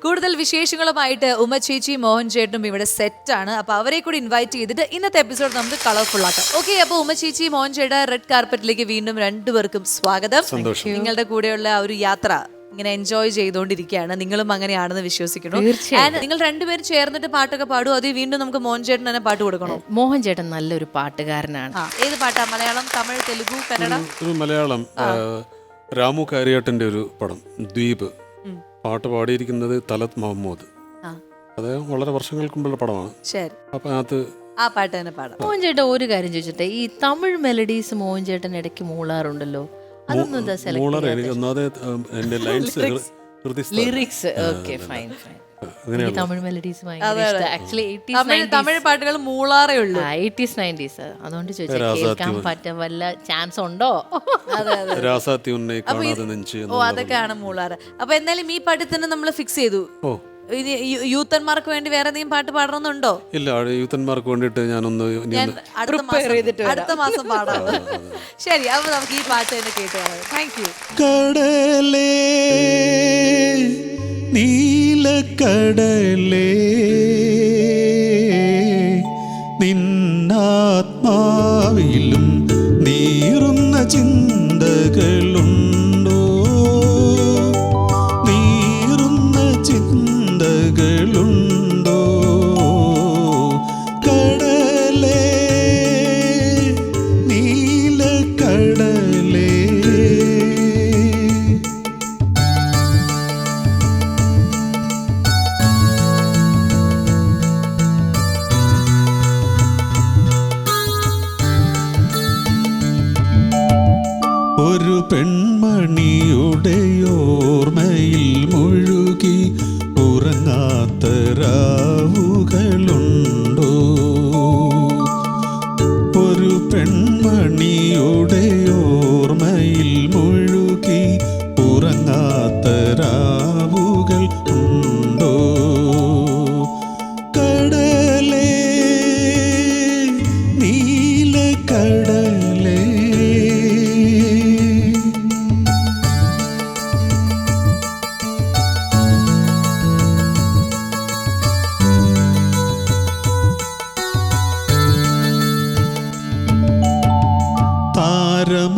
കൂടുതൽ വിശേഷങ്ങളുമായിട്ട് ഉമ്മ ചേച്ചി മോഹൻ ചേട്ടനും ഇവിടെ സെറ്റാണ്. അപ്പൊ അവരെ കൂടി ഇൻവൈറ്റ് ചെയ്തിട്ട് ഇന്നത്തെ എപ്പിസോഡ് നമുക്ക് കളർഫുൾ ആക്കാം. ഓക്കെ, അപ്പൊ ഉമ്മ ചേച്ചി മോഹൻ ചേട്ട റെഡ് കാർപ്പറ്റിലേക്ക് വീണ്ടും രണ്ടുപേർക്കും സ്വാഗതം. നിങ്ങളുടെ കൂടെയുള്ള ആ ഒരു യാത്ര ഇങ്ങനെ എൻജോയ് ചെയ്തുകൊണ്ടിരിക്കുകയാണ്. നിങ്ങളും അങ്ങനെയാണെന്ന് വിശ്വസിക്കുന്നു. നിങ്ങൾ രണ്ടുപേരും ചേർന്നിട്ട് പാട്ടൊക്കെ പാടും. അത് വീണ്ടും നമുക്ക് മോഹൻ ചേട്ടൻ തന്നെ പാട്ട് കൊടുക്കണോ? മോഹൻ ചേട്ടൻ നല്ലൊരു പാട്ടുകാരനാണ്. ഏത് പാട്ടാ? മലയാളം, തമിഴ്, തെലുഗു, കന്നഡ? മലയാളം. രാമു കാര്യാട്ടന്റെ ഒരു പടം ദ്വീപ്. പാട്ട് പാടിയിരിക്കുന്നത് തലത് മുഹമ്മദ്. അത് വളരെ വർഷങ്ങൾക്ക് മുമ്പുള്ള പടമാണ്. ശരി, അപ്പൊ അതിനകത്ത് ആ പാട്ട് തന്നെ പാടാം. മോഹൻ ചേട്ടൻ ഒരു കാര്യം ചോദിച്ചിട്ടെ, ഈ തമിഴ് മെലഡീസ് മോഹൻ ചേട്ടൻ ഇടയ്ക്ക് മൂളാറുണ്ടല്ലോ, അതൊന്നും എന്താ lyrics? Okay, fine fine. Tamil melodies Tamil പാട്ടുകൾ മൂളാറേ ഉള്ളൂ. 80s 90s. അതുകൊണ്ട് ചോദിച്ചാൽ കേൾക്കാൻ പറ്റാൻ വല്ല ചാൻസ് ഉണ്ടോ? അതൊക്കെയാണ് മൂളാറ്. അപ്പൊ എന്തായാലും ഈ പാട്ടിൽ തന്നെ നമ്മൾ ഫിക്സ് ചെയ്തു. ഇനി യൂത്തന്മാർക്ക് വേണ്ടി വേറെ എന്തെങ്കിലും പാട്ട് പാടണമെന്നുണ്ടോ? ഇല്ല, യൂത്തന്മാർക്ക് വേണ്ടിട്ട് ഞാനൊന്ന് അടുത്ത മാസം പാടാം. ശരി, അപ്പൊ നമുക്ക് ഈ പാട്ട് തന്നെ കേട്ട്. Thank you. കടലേ നീലക്കടലേ നിന്നാത്മാവിലും നീറുന്ന ചിന്തകളുണ്ടോ? നീറുന്ന ചിന്തകളുണ്ടോ? കടലേ നീലക്കടലേ. ഒരു പെൺമണിയുടെ ഓർമ്മയിൽ മുഴുകി ഉറങ്ങാത്ത രാവുകളുണ്ടോ? ഒരു പെൺമണിയുടെ ഓർമ്മയിൽ മുഴുകി ഉറങ്ങാത്ത രാവുകൾ ഉണ്ടോ? കടലേ നീലക്കടലേ.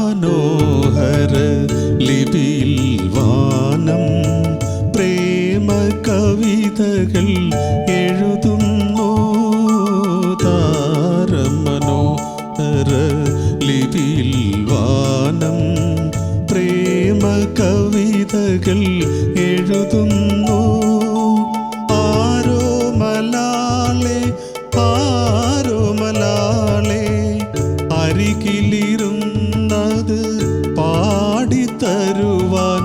താരമനോഹര ലിപിയിൽ വാനം പ്രേമ കവിതകൾ എഴുതുന്നു. താരമനോഹര ലിപിയിൽ വാനം പ്രേമ കവിതകൾ എഴുതുന്നു. ആരോ മലാളെ ആരോ മലാളെ അരികിലിരുന്നത് പാടിത്തരുവാൻ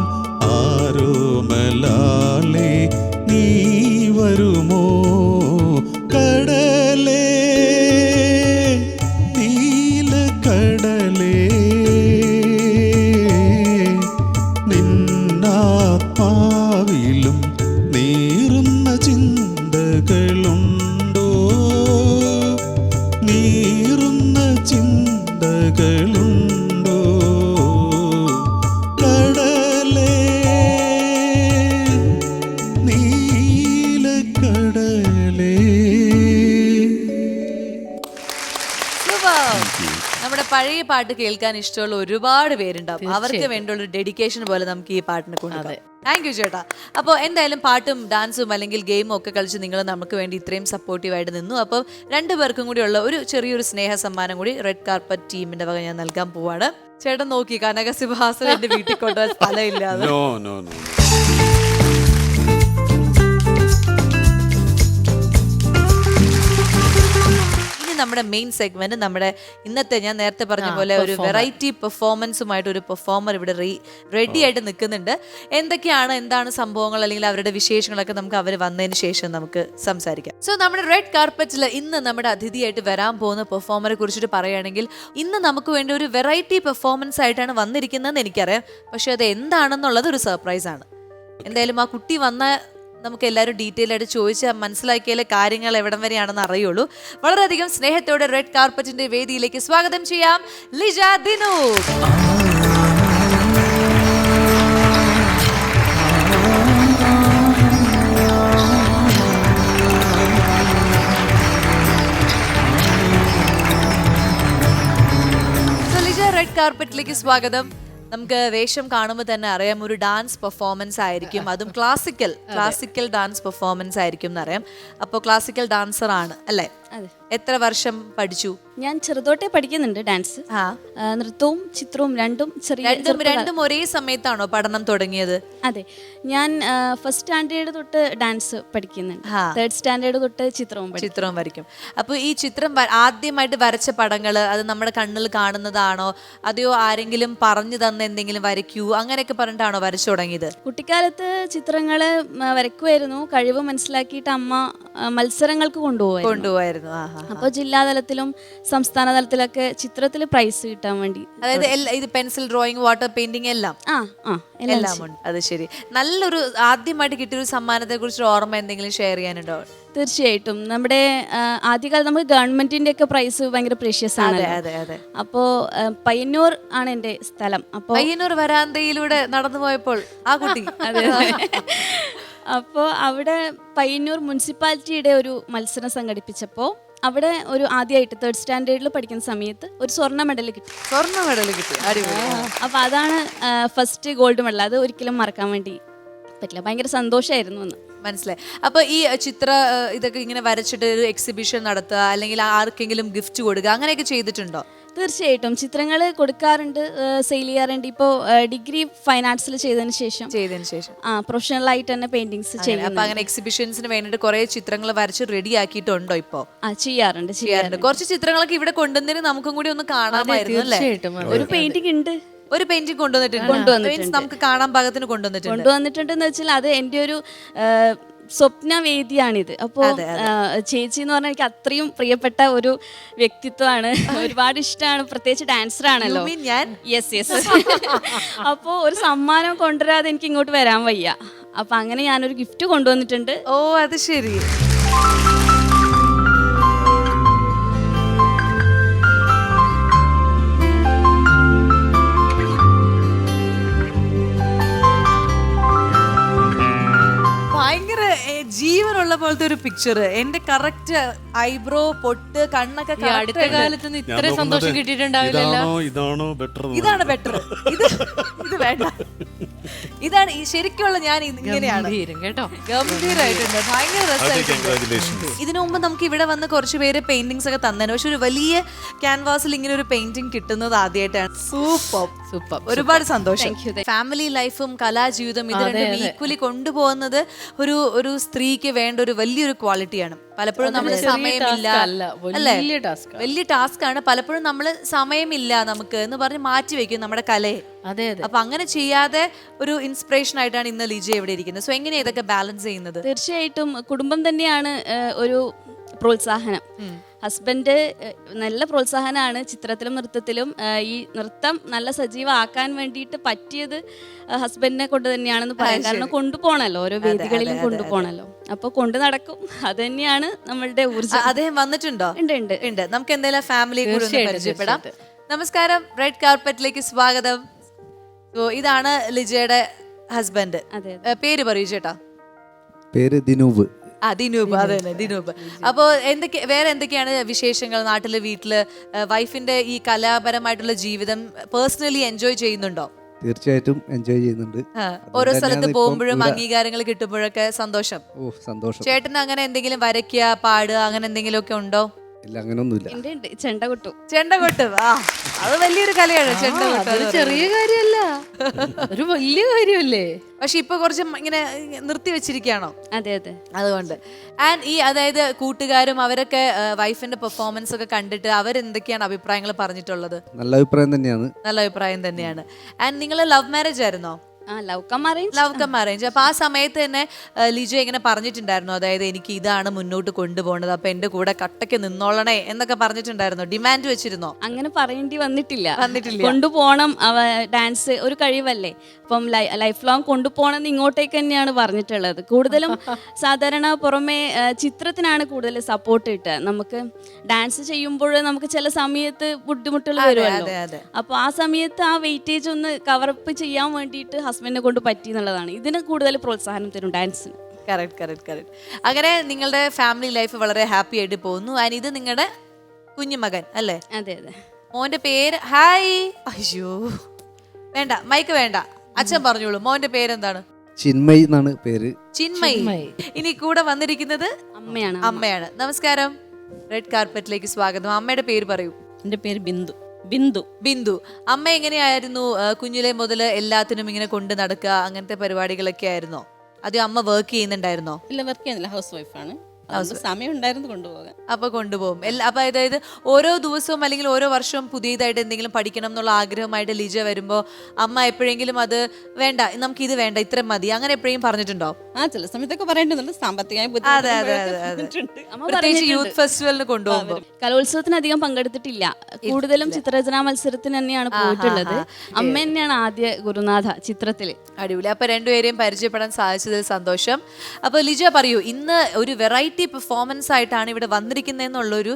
ആരോ മലാളെ നീ വരുമോ? കടലേ നീലക്കടലേ നിന്നാത്മാവിലും നീറുന്ന ചിന്തകളുണ്ടോ? നീറുന്ന ചിന്തകളുണ്ടോ? കടലേ നീലക്കടലേ. നമ്മുടെ പഴയ പാട്ട് കേൾക്കാൻ ഇഷ്ടമുള്ള ഒരുപാട് പേരുണ്ടാവും. അവർക്ക് വേണ്ടിയുള്ള ഒരു ഡെഡിക്കേഷൻ പോലെ നമുക്ക് ഈ പാട്ടിനെ കൊണ്ടുപോകാം. താങ്ക് യു ചേട്ടാ. അപ്പോൾ എന്തായാലും പാട്ടും ഡാൻസും അല്ലെങ്കിൽ ഗെയിമും ഒക്കെ കളിച്ച് നിങ്ങൾ നമുക്ക് വേണ്ടി ഇത്രയും സപ്പോർട്ടീവായിട്ട് നിന്നു. അപ്പോൾ രണ്ടുപേർക്കും കൂടിയുള്ള ഒരു ചെറിയൊരു സ്നേഹ സമ്മാനം കൂടി റെഡ് കാർപ്പറ്റ് ടീമിന്റെ വക ഞാൻ നൽകാൻ പോവാണ്. ചേട്ടൻ നോക്കി, കനക സിംഹാസനം എന്റെ വീട്ടിൽ കൊണ്ടുപോകാൻ സ്ഥലമില്ലാതെ. നമ്മുടെ മെയിൻ സെഗ്മെന്റ്, നമ്മുടെ ഇന്നത്തെ ഞാൻ നേരത്തെ പറഞ്ഞ പോലെ ഒരു വെറൈറ്റി പെർഫോമൻസുമായിട്ട് ഒരു പെർഫോമർ ഇവിടെ റെഡി ആയിട്ട് നിൽക്കുന്നുണ്ട്. എന്താണ് സംഭവങ്ങൾ അല്ലെങ്കിൽ അവരുടെ വിശേഷങ്ങളൊക്കെ നമുക്ക് അവർ വന്നതിന് ശേഷം നമുക്ക് സംസാരിക്കാം. സോ നമ്മുടെ റെഡ് കാർപ്പറ്റിൽ ഇന്ന് നമ്മുടെ അതിഥിയായിട്ട് വരാൻ പോകുന്ന പെർഫോമറെ കുറിച്ചിട്ട് പറയുകയാണെങ്കിൽ, ഇന്ന് നമുക്ക് വേണ്ടി ഒരു വെറൈറ്റി പെർഫോമൻസ് ആയിട്ടാണ് വന്നിരിക്കുന്നതെന്ന് എനിക്കറിയാം. പക്ഷെ അത് എന്താണെന്നുള്ളത് ഒരു സർപ്രൈസ് ആണ്. എന്തായാലും ആ കുട്ടി വന്ന നമുക്ക് എല്ലാവരും ഡീറ്റെയിൽ ആയിട്ട് ചോദിച്ച് മനസ്സിലാക്കിയാലേ കാര്യങ്ങൾ എവിടം വരെയാണെന്ന് അറിയുള്ളൂ. വളരെയധികം സ്നേഹത്തോടെ റെഡ് കാർപ്പറ്റിന്റെ വേദിയിലേക്ക് സ്വാഗതം ചെയ്യാം ലിജ ദിനൂപ്. കാർപ്പറ്റിലേക്ക് സ്വാഗതം. നമുക്ക് വേഷം കാണുമ്പോൾ തന്നെ അറിയാം ഒരു ഡാൻസ് പെർഫോമൻസ് ആയിരിക്കും, അതും ക്ലാസിക്കൽ ഡാൻസ് പെർഫോമൻസ് ആയിരിക്കും എന്നറിയാം. അപ്പോൾ ക്ലാസിക്കൽ ഡാൻസർ ആണ് അല്ലേ? എത്ര വർഷം പഠിച്ചു? ഞാൻ ചെറുതോട്ടെ പഠിക്കുന്നുണ്ട് ഡാൻസ്. നൃത്തവും ചിത്രവും രണ്ടും ഒരേ സമയത്താണോ പഠനം തുടങ്ങിയത്? അതെ, ഞാൻ ഫസ്റ്റ് സ്റ്റാൻഡേർഡ് തൊട്ട് ഡാൻസ് പഠിക്കുന്നുണ്ട്, തേർഡ് സ്റ്റാൻഡേർഡ് തൊട്ട് ചിത്രവും വരയ്ക്കും. അപ്പൊ ഈ ചിത്രം ആദ്യമായിട്ട് വരച്ച പടങ്ങള് അത് നമ്മുടെ കണ്ണിൽ കാണുന്നതാണോ, അതെയോ ആരെങ്കിലും പറഞ്ഞു തന്ന എന്തെങ്കിലും വരയ്ക്കൂ അങ്ങനെയൊക്കെ പറഞ്ഞിട്ടാണോ വരച്ചു തുടങ്ങിയത്? കുട്ടിക്കാലത്ത് ചിത്രങ്ങള് വരയ്ക്കുമായിരുന്നു. കഴിവ് മനസ്സിലാക്കിയിട്ട് അമ്മ മത്സരങ്ങൾക്ക് കൊണ്ടുപോകുമായിരുന്നു. അപ്പോൾ ജില്ലാതലത്തിലും സംസ്ഥാന തലത്തിലൊക്കെ ചിത്രത്തിൽ പ്രൈസ് കിട്ടാൻ വേണ്ടി. അതായത് ഇത് പെൻസിൽ ഡ്രോയിങ്, വാട്ടർ പെയിന്റിംഗ് എല്ലാം എല്ലാം ഉണ്ട്. അത് ശരി. നല്ലൊരു ആദ്യമായിട്ട് കിട്ടിയൊരു സമ്മാനത്തെ കുറിച്ച് ഓർമ്മ എന്തെങ്കിലും ഷെയർ ചെയ്യാനുണ്ടോ? തീർച്ചയായിട്ടും. നമ്മുടെ ആദ്യകാലം നമുക്ക് ഗവൺമെന്റിന്റെ ഒക്കെ പ്രൈസ് ഭയങ്കര പ്രഷ്യസ് ആണ്. അപ്പോ പയ്യന്നൂർ ആണ് എന്റെ സ്ഥലം. അപ്പൊ പയ്യന്നൂർ വരാന്തയിലൂടെ നടന്നു പോയപ്പോൾ ആ കുട്ടി അപ്പോൾ അവിടെ പയ്യന്നൂർ മുനിസിപ്പാലിറ്റിയുടെ ഒരു മത്സരം സംഘടിപ്പിച്ചപ്പോൾ അവിടെ ഒരു ആദ്യമായിട്ട് തേർഡ് സ്റ്റാൻഡേർഡിൽ പഠിക്കുന്ന സമയത്ത് ഒരു സ്വർണ്ണ മെഡൽ കിട്ടി. അപ്പൊ അതാണ് ഫസ്റ്റ് ഗോൾഡ് മെഡൽ. അത് ഒരിക്കലും മറക്കാൻ വേണ്ടി പറ്റില്ല. ഭയങ്കര സന്തോഷമായിരുന്നു എന്ന് മനസ്സിലായി. അപ്പൊ ഈ ചിത്ര ഇതൊക്കെ ഇങ്ങനെ വരച്ചിട്ട് ഒരു എക്സിബിഷൻ നടത്തുക അല്ലെങ്കിൽ ആർക്കെങ്കിലും ഗിഫ്റ്റ് കൊടുക്കുക അങ്ങനെയൊക്കെ ചെയ്തിട്ടുണ്ടോ? തീർച്ചയായിട്ടും ചിത്രങ്ങൾ കൊടുക്കാറുണ്ട്, സെയിൽ ചെയ്യാറുണ്ട്. ഇപ്പോൾ ഡിഗ്രി ഫൈൻ ആർട്സിൽ ചെയ്തതിന് ശേഷം പ്രൊഫഷണൽ ആയിട്ട് തന്നെ പെയിന്റിങ്സ് ചെയ്യും. അപ്പൊ അങ്ങനെ എക്സിബിഷൻസിന് വേണ്ടിട്ട് കുറെ ചിത്രങ്ങൾ വരച്ച് റെഡി ആക്കിയിട്ടുണ്ടോ? ഇപ്പോ ചെയ്യാറുണ്ട്. കുറച്ച് ചിത്രങ്ങളൊക്കെ ഇവിടെ കൊണ്ടുവന്നിട്ട് നമുക്കും കൂടി ഒന്ന് കാണാമായിരുന്നു അല്ലേ? ഒരു പെയിന്റിംഗ് ഉണ്ട്, ഒരു പെയിന്റിംഗ് കൊണ്ടുവന്നിട്ടുണ്ട്, നമുക്ക് കാണാൻ പാകത്തിന് കൊണ്ടുവന്നിട്ടുണ്ടെന്ന് വെച്ചാൽ അത് എൻ്റെ ഒരു സ്വപ്നവേദിയാണിത്. അപ്പോൾ ചേച്ചി എന്ന് പറഞ്ഞാൽ എനിക്ക് അത്രയും പ്രിയപ്പെട്ട ഒരു വ്യക്തിത്വമാണ്, ഒരുപാട് ഇഷ്ടമാണ്. പ്രത്യേകിച്ച് ഡാൻസർ ആണല്ലോ. യെസ്. അപ്പോൾ ഒരു സമ്മാനം കൊണ്ടുവരാതെ എനിക്ക് ഇങ്ങോട്ട് വരാൻ വയ്യ. അപ്പൊ അങ്ങനെ ഞാനൊരു ഗിഫ്റ്റ് കൊണ്ടുവന്നിട്ടുണ്ട്. ഓ, അത് ശരി. ഭയങ്കര ജീവനുള്ള പോലത്തെ ഒരു പിക്ചർ. എന്റെ കറക്റ്റ് ഐബ്രോ, പൊട്ട്, കണ്ണൊക്കെ അടുത്ത കാലത്ത് ഇത്രയും സന്തോഷം കിട്ടിയിട്ടുണ്ടാവില്ലല്ലോ. ഇതാണ് ബെറ്റർ. ഇത് വേണ്ട. ഇതാണ് ശരിക്കുള്ള ഞാൻ ഇങ്ങനെയാണ് കേട്ടോ. ഗംഭീരമായിട്ടുണ്ട്, ഭയങ്കര രസമായിട്ടുണ്ട്. ഇതിനു മുമ്പ് നമുക്ക് ഇവിടെ വന്ന് കുറച്ച് പേര് പെയിന്റിങ്സ് ഒക്കെ തന്നെ, പക്ഷെ ഒരു വലിയ ക്യാൻവാസിൽ ഇങ്ങനെ ഒരു പെയിന്റിംഗ് കിട്ടുന്നത് ആദ്യമായിട്ടാണ്. സൂപ്പർ. ഒരുപാട് സന്തോഷം. ഫാമിലി ലൈഫും കലാജീവിതം ഇത് രണ്ടും ഈക്വലി കൊണ്ടുപോകുന്നത് ഒരു സ്ത്രീക്ക് വേണ്ട ഒരു വലിയൊരു ക്വാളിറ്റിയാണ്. പലപ്പോഴും നമ്മൾ സമയമില്ല അല്ലേ, വലിയ ടാസ്ക് ആണ്. പലപ്പോഴും നമ്മൾ സമയമില്ല നമുക്ക് എന്ന് പറഞ്ഞ് മാറ്റി വെക്കും നമ്മുടെ കലയെ. അപ്പൊ അങ്ങനെ ചെയ്യാതെ ഒരു ഇൻസ്പിറേഷൻ ആയിട്ടാണ് ഇന്ന് ലിജ ഇവിടെ ഇരിക്കുന്നത്. സോ എങ്ങനെയാ ഇതൊക്കെ ബാലൻസ് ചെയ്യുന്നത്? തീർച്ചയായിട്ടും കുടുംബം തന്നെയാണ് ഒരു പ്രോത്സാഹനം. ഹസ്ബൻഡ് നല്ല പ്രോത്സാഹനമാണ് ചിത്രത്തിലും നൃത്തത്തിലും. ഈ നൃത്തം നല്ല സജീവമാക്കാൻ വേണ്ടിയിട്ട് പറ്റിയത് ഹസ്ബൻഡിനെ കൊണ്ട് തന്നെയാണെന്ന് പറയാം. കാരണം കൊണ്ടുപോകണല്ലോ, ഓരോ വേദികളിലും കൊണ്ടുപോകണല്ലോ. അപ്പൊ കൊണ്ടു നടക്കും. അത് തന്നെയാണ് നമ്മളുടെ ഊർജ്ജം. അദ്ദേഹം വന്നിട്ടുണ്ടോ? ഉണ്ട്. നമുക്ക് എന്തായാലും ഫാമിലിയെ കൂടി ഒന്ന് പരിചയപ്പെടാം. നമസ്കാരം, റെഡ് കാർപ്പറ്റിലേക്ക് സ്വാഗതം. ഇതാണ് ലിജയുടെ ഹസ്ബൻഡ്. പേര് പറയൂ ചേട്ടാ. പേര് ദിനൂപ്. ദിനൂപ്. ദിനൂപ്. അപ്പോ വേറെ എന്തൊക്കെയാണ് വിശേഷങ്ങൾ നാട്ടില്, വീട്ടില്? വൈഫിന്റെ ഈ കലാപരമായിട്ടുള്ള ജീവിതം പേഴ്സണലി എൻജോയ് ചെയ്യുന്നുണ്ടോ? തീർച്ചയായിട്ടും എൻജോയ് ചെയ്യുന്നുണ്ട്. ഓരോ സ്ഥലത്ത് പോകുമ്പോഴും അംഗീകാരങ്ങൾ കിട്ടുമ്പോഴൊക്കെ സന്തോഷം. ചേട്ടന് അങ്ങനെ എന്തെങ്കിലും വരയ്ക്കുക, പാടുക, അങ്ങനെ എന്തെങ്കിലും ഒക്കെ ഉണ്ടോ? ഇല്ല, അങ്ങനൊന്നുമില്ല. ചെണ്ട കൊട്ടും. അത് വലിയൊരു കലയാണ്. ചെണ്ട കൊട്ടും ചെറിയ കാര്യമല്ല, ഒരു വലിയ കാര്യമല്ലേ. പക്ഷെ ഇപ്പൊ കുറച്ച് ഇങ്ങനെ നിർത്തി വെച്ചിരിക്കുകയാണോ? അതെ. അതുകൊണ്ട് ആൻഡ് അതായത് കൂട്ടുകാരും അവരൊക്കെ വൈഫിന്റെ പെർഫോമൻസ് ഒക്കെ കണ്ടിട്ട് അവരെന്തൊക്കെയാണ് അഭിപ്രായങ്ങൾ പറഞ്ഞിട്ടുള്ളത്? നല്ല അഭിപ്രായം തന്നെയാണ്. ആൻഡ് നിങ്ങൾ ലവ് മാരേജ് ആയിരുന്നോ? Love cum arrange. അപ്പൊ ആ സമയത്ത് തന്നെ ലിജ ഇങ്ങനെ പറഞ്ഞിട്ടുണ്ടായിരുന്നു, അതായത് എനിക്ക് ഇതാണ് മുന്നോട്ട് കൊണ്ടുപോകുന്നത്, അപ്പൊ എന്റെ കൂടെ കട്ടയ്ക്ക് നിന്നോളണേ എന്നൊക്കെ പറഞ്ഞിട്ടുണ്ടായിരുന്നോ? ഡിമാൻഡ് വെച്ചിരുന്നോ? അങ്ങനെ പറയേണ്ടി വന്നിട്ടില്ല. കൊണ്ടുപോകണം, ഡാൻസ് ഒരു കഴിവല്ലേ, അപ്പം ലൈഫ് ലോങ് കൊണ്ടുപോകണമെന്ന് ഇങ്ങോട്ടേക്ക് തന്നെയാണ് പറഞ്ഞിട്ടുള്ളത്. കൂടുതലും സാധാരണ പുറമെ ചിത്രത്തിനാണ് കൂടുതൽ സപ്പോർട്ട് കിട്ടുക. നമുക്ക് ഡാൻസ് ചെയ്യുമ്പോൾ നമുക്ക് ചില സമയത്ത് ബുദ്ധിമുട്ടുകൾ വരുമല്ലോ. അപ്പൊ ആ സമയത്ത് ആ വെയിറ്റേജ് ഒന്ന് കവറപ്പ് ചെയ്യാൻ വേണ്ടിയിട്ട് ഹസ്ബൻഡിനെ കൊണ്ട് പറ്റി എന്നുള്ളതാണ്. ഇതിന് കൂടുതൽ പ്രോത്സാഹനം തരും ഡാൻസിന്. കറക്റ്റ്. അങ്ങനെ നിങ്ങളുടെ ഫാമിലി ലൈഫ് വളരെ ഹാപ്പി ആയിട്ട് പോകുന്നു. ആൻഡ് ഇത് നിങ്ങളുടെ കുഞ്ഞുമകൻ അല്ലേ? അതെ. മോന്റെ പേര് ഹായ്. അയ്യോ വേണ്ട, മൈക്ക് വേണ്ട, അച്ഛൻ പറഞ്ഞോളൂ. മോന്റെ പേരെന്താണ്? ചിന്മയി എന്നാണ് പേര്. ചിന്മയി. ഇനി കൂടെ വന്നിരിക്കുന്നത് അമ്മയാണ്. അമ്മയാണ്. നമസ്കാരം, റെഡ് കാർപ്പറ്റിലേക്ക് സ്വാഗതം. അമ്മയുടെ പേര് പറയൂ. എൻ്റെ പേര് ബിന്ദു. ബിന്ദു. ബിന്ദു. അമ്മ എങ്ങനെയായിരുന്നു കുഞ്ഞിലെ മുതൽ എല്ലാത്തിനും ഇങ്ങനെ കൊണ്ട് നടക്കുക, അങ്ങനത്തെ പരിപാടികളൊക്കെ ആയിരുന്നോ? അതോ അമ്മ വർക്ക് ചെയ്യുന്നുണ്ടായിരുന്നോ? ഇല്ല, വർക്ക് ചെയ്യുന്നില്ല, ഹൗസ് വൈഫാണ്. സമയം ഉണ്ടായിരുന്നു കൊണ്ടുപോകാൻ. അപ്പൊ കൊണ്ടുപോകും. അപ്പൊ അതായത് ഓരോ ദിവസവും അല്ലെങ്കിൽ ഓരോ വർഷവും പുതിയതായിട്ട് എന്തെങ്കിലും പഠിക്കണം എന്നുള്ള ആഗ്രഹമായിട്ട് ലിജ വരുമ്പോ അമ്മ എപ്പോഴെങ്കിലും അത് വേണ്ട, നമുക്ക് ഇത് വേണ്ട, ഇത്ര മതി, അങ്ങനെ എപ്പോഴും പറഞ്ഞിട്ടുണ്ടോ? ചില സമയത്തൊക്കെ പറയേണ്ടതുണ്ട്, സാമ്പത്തികമായി അതെ അതെ അതെ അതെ. പ്രത്യേകിച്ച് യൂത്ത് ഫെസ്റ്റിവലിന് കൊണ്ടുപോകുമ്പോ. കലോത്സവത്തിന് അധികം പങ്കെടുത്തിട്ടില്ല, കൂടുതലും ചിത്രരചനാ മത്സരത്തിന് തന്നെയാണ് പോയിട്ടുള്ളത്. അമ്മ തന്നെയാണ് ആദ്യ ഗുരുനാഥ ചിത്രത്തില്. അടിപൊളി. അപ്പൊ രണ്ടുപേരെയും പരിചയപ്പെടാൻ സാധിച്ചതിൽ സന്തോഷം. അപ്പൊ ലിജ പറയൂ, ഇന്ന് ഒരു വെറൈറ്റി പെർഫോമൻസ് ആയിട്ടാണ് ഇവിടെ വന്നിരിക്കുന്നതെന്നുള്ളൊരു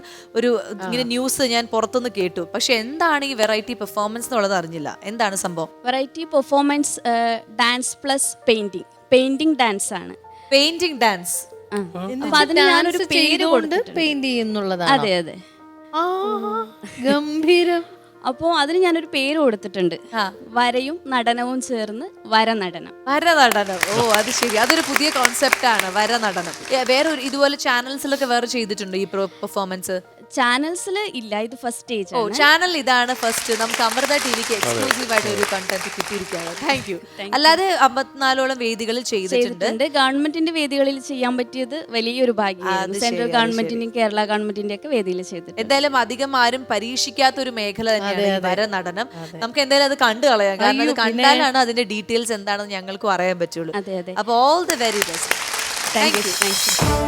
ഇങ്ങനെ ന്യൂസ് ഞാൻ പുറത്തുനിന്ന് കേട്ടു. പക്ഷെ എന്താണ് ഈ വെറൈറ്റി പെർഫോമൻസ് എന്നുള്ളത് അറിഞ്ഞില്ല. എന്താണ് സംഭവം? Variety performance dance plus painting dance ആണ്. Painting dance. അപ്പൊ അതിന് ഞാനൊരു പേര് കൊടുത്തിട്ടുണ്ട്. പെയിന്റ് ചെയ്യുന്നുള്ളതാണ്. അതെ അതെ, ഗംഭീരം. അപ്പോ അതിന് ഞാനൊരു പേര് കൊടുത്തിട്ടുണ്ട്. വരയും നടനവും ചേർന്ന് വരനടനം. വരനടനം. ഓ അത് ശരി, അതൊരു പുതിയ കോൺസെപ്റ്റ് ആണ്, വരനടനം. വേറെ ഇതുപോലെ ചാനൽസിലൊക്കെ വേറെ ചെയ്തിട്ടുണ്ടോ ഈ പെർഫോമൻസ്? ചാനൽസിൽ ഇല്ല, ഇത് ഫസ്റ്റ് സ്റ്റേജ് ഓ ആണ്. ചാനൽ ഇതാണ് ഫസ്റ്റ്. നമുക്ക് അമൃത ടിവിക്ക് എക്സ്ക്ലൂസീവ് ആയിട്ട് ഒരു കണ്ടന്റ് കിട്ടിയിരിക്കുകയാണ്. Thank you. അല്ലാതെ 54ഓളം വേദികളിൽ ചെയ്തിട്ടുണ്ട്. ഗവൺമെന്റിന്റെ വേദികളിൽ ചെയ്യാൻ പറ്റിയത് വലിയൊരു ഭാഗ്യമായിരുന്നു. സെൻട്രൽ ഗവൺമെന്റിന്റെയും കേരള ഗവൺമെന്റിന്റെ ഒക്കെ വേദിയിൽ ചെയ്തിട്ടുണ്ട്. എന്തായാലും അധികം ആരും പരീക്ഷിക്കാത്ത ഒരു മേഖല തന്നെയാണ് ഈ വരനടനം. നമുക്ക് എന്തായാലും അത് കണ്ടു കളയാം, കാരണം അത് കണ്ടാലാണ് അതിന്റെ ഡീറ്റെയിൽസ് എന്താണെന്ന് ഞങ്ങൾക്കും അറിയാൻ പറ്റുള്ളൂ. അതെ അതെ, അപ്പൊ all the very best. Thank you, thank U.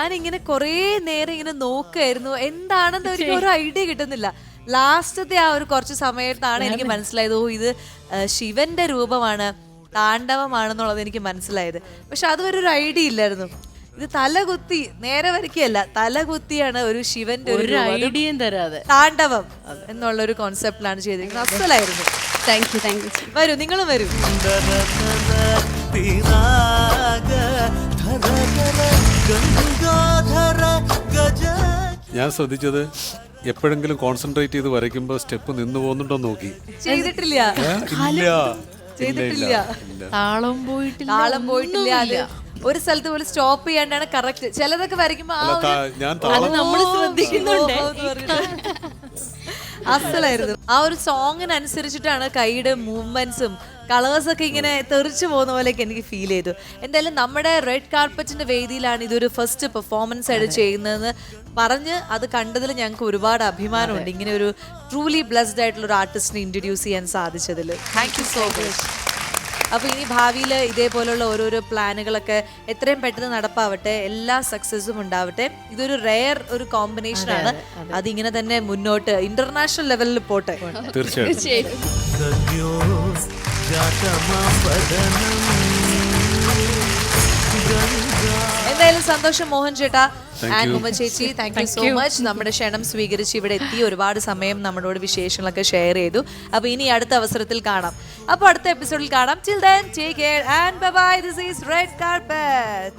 ഞാനിങ്ങനെ കുറേ നേരം ഇങ്ങനെ നോക്കായിരുന്നു, എന്താണെന്ന് എനിക്ക് ഒരു ഐഡിയ കിട്ടുന്നില്ല. ലാസ്റ്റത്തെ ആ ഒരു കുറച്ച് സമയത്താണ് എനിക്ക് മനസ്സിലായത്, ഓ ഇത് ശിവന്റെ രൂപമാണ്, താണ്ഡവമാണെന്നുള്ളത് എനിക്ക് മനസ്സിലായത്. പക്ഷെ അതുവരെ ഒരു ഐഡിയ ഇല്ലായിരുന്നു. ഇത് തലകുത്തി നേരെ വരയ്ക്കുകയല്ല, തലകുത്തിയാണ് ഒരു ശിവന്റെ ഒരു ഐഡിയയും തരാതെ താണ്ഡവം എന്നുള്ള ഒരു കോൺസെപ്റ്റിലാണ് ചെയ്തിരിക്കുന്നത്. അസലായിരുന്നു. Thank you, thank you. വരൂ, നിങ്ങളും വരൂ. ഞാൻ ശ്രദ്ധിച്ചത് എപ്പോഴെങ്കിലും കോൺസെൻട്രേറ്റ് ചെയ്ത് വരയ്ക്കുമ്പോൾ സ്റ്റെപ്പ് നിന്ന് പോകുന്നുണ്ടോ നോക്കി. ചെയ്തിട്ടില്ല, ഇല്ല ചെയ്തിട്ടില്ല. താളം പോയിട്ടില്ല, താളം പോയിട്ടില്ല. അത് ഒരു സ്ഥലത്ത് പോലും സ്റ്റോപ്പ് ചെയ്യാണ്ടാണ് കറക്റ്റ്. ചിലതൊക്കെ വരയ്ക്കുമ്പോ ഞാൻ നമ്മൾ ശ്രദ്ധിക്കുന്നുണ്ട്. അസലായിരുന്നു. ആ ഒരു സോങ്ങിനനുസരിച്ചിട്ടാണ് കൈയുടെ മൂവ്മെന്റ്സും കളേഴ്സ് ഒക്കെ ഇങ്ങനെ തെറിച്ചു പോകുന്ന പോലെയൊക്കെ എനിക്ക് ഫീൽ ചെയ്തു. എന്തായാലും നമ്മുടെ റെഡ് കാർപ്പറ്റിന്റെ വേദിയിലാണ് ഇതൊരു ഫസ്റ്റ് പെർഫോമൻസ് ആയിട്ട് ചെയ്യുന്നതെന്ന് പറഞ്ഞ് അത് കണ്ടതിൽ ഞങ്ങൾക്ക് ഒരുപാട് അഭിമാനമുണ്ട്. ഇങ്ങനെ ഒരു ട്രൂലി ബ്ലെസ്ഡ് ആയിട്ടുള്ള ഒരു ആർട്ടിസ്റ്റിനെ ഇൻട്രൊഡ്യൂസ് ചെയ്യാൻ സാധിച്ചതിൽ. Thank you so much. അപ്പോൾ ഇനി ഭാവിയിൽ ഇതേപോലുള്ള ഓരോരോ പ്ലാനുകളൊക്കെ എത്രയും പെട്ടെന്ന് നടപ്പാവട്ടെ, എല്ലാ സക്സസ്സും ഉണ്ടാവട്ടെ. ഇതൊരു റെയർ ഒരു കോമ്പിനേഷൻ ആണ്. അതിങ്ങനെ തന്നെ മുന്നോട്ട് ഇന്റർനാഷണൽ ലെവലിൽ പോട്ടെ. തീർച്ചയായിട്ടും. എന്തായാലും സന്തോഷം മോഹൻ ചേട്ടാ ആൻഡ് ഉമ്മ ചേച്ചി, താങ്ക് യു സോ മച്ച്. നമ്മുടെ ക്ഷണം സ്വീകരിച്ച് ഇവിടെ എത്തി ഒരുപാട് സമയം നമ്മളോട് വിശേഷങ്ങളൊക്കെ ഷെയർ ചെയ്തു. അപ്പൊ ഇനി അടുത്ത അവസരത്തിൽ കാണാം. അപ്പൊ അടുത്ത എപ്പിസോഡിൽ കാണാം. Till then, take care and bye bye. This is Red Carpet.